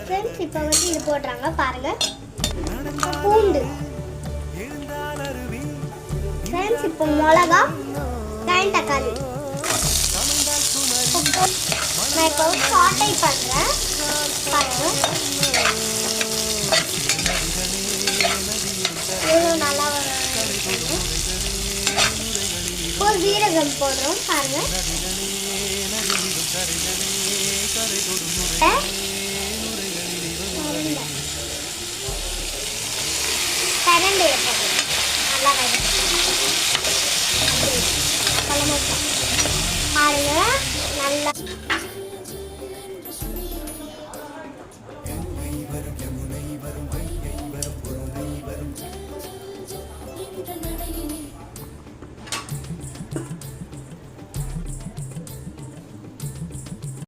Friends இப்போ வந்து இது போடுறாங்க பாருங்க. பூண்டு ஃப்ரெண்ட்ஸ், இப்போ மிளகா, தக்காளி நான் இப்போ சாட்டை பண்ணுறேன் பாருங்க. நல்லா இப்போ ஜீரகம் போடுறோம் பாருங்க. கரண்டையை போடுறோம் நல்லா பாருங்க.